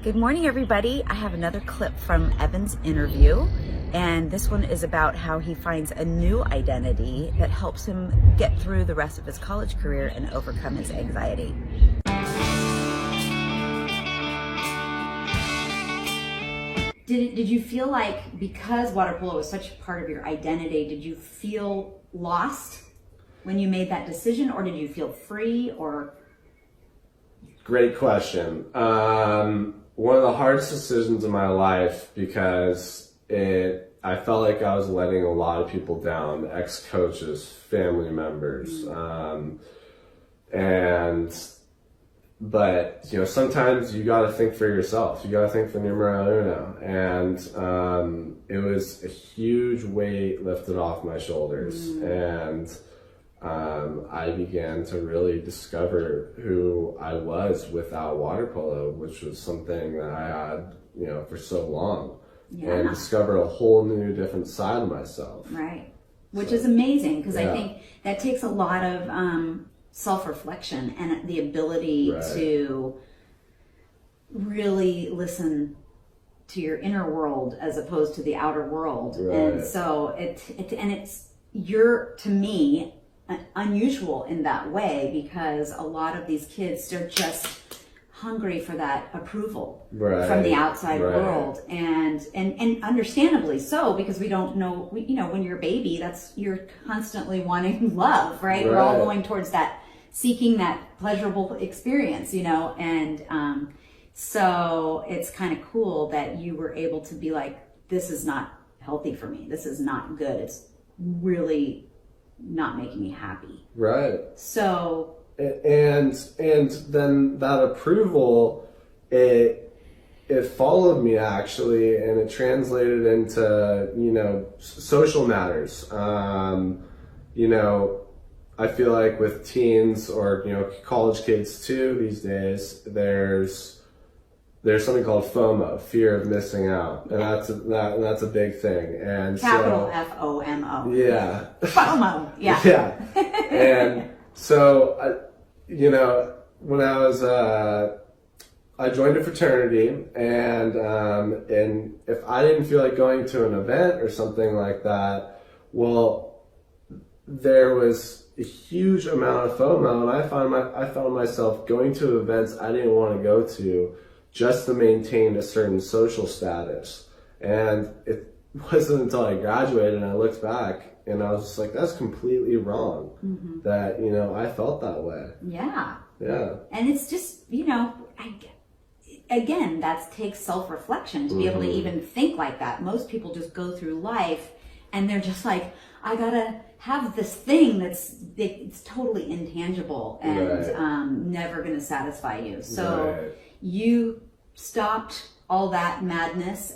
Good morning, everybody. I have another clip from Evan's interview, and this one is about how he finds a new identity that helps him get through the rest of his college career and overcome his anxiety. Did you feel like, because water polo was such a part of your identity, did you feel lost when you made that decision, or did you feel free? Or Great question. One of the hardest decisions in my life, because I felt like I was letting a lot of people down, ex-coaches, family members, but sometimes you got to think for yourself. You got to think for numero uno, and it was a huge weight lifted off my shoulders, and I began to really discover who I was without water polo, which was something that I had, for so long, and discover a whole new different side of myself. Right, which is amazing, because I think that takes a lot of self-reflection and the ability to really listen to your inner world as opposed to the outer world. And so you're, to me, unusual in that way, because a lot of these kids, they're just hungry for that approval from the outside world, and understandably so, because we don't know, when you're a baby, you're constantly wanting love, right? We're all going towards that, seeking that pleasurable experience, and so it's kind of cool that you were able to be like, this is not healthy for me, this is not good, it's really not making me happy. Right. So and then that approval, it followed me, actually, and it translated into social matters. I feel like with teens, or college kids too these days, there's something called FOMO, fear of missing out, and that's a big thing. And capital FOMO. Yeah. FOMO. Yeah. Yeah. And so, when I was, I joined a fraternity, and if I didn't feel like going to an event or something like that, well, there was a huge amount of FOMO, and I found myself going to events I didn't want to go to just to maintain a certain social status. And it wasn't until I graduated and I looked back and I was just like, that's completely wrong. That, I felt that way. Yeah. Yeah. And it's just, again, that takes self-reflection to be able to even think like that. Most people just go through life and they're just like, I gotta have this thing it's totally intangible and never gonna satisfy you. So you stopped all that madness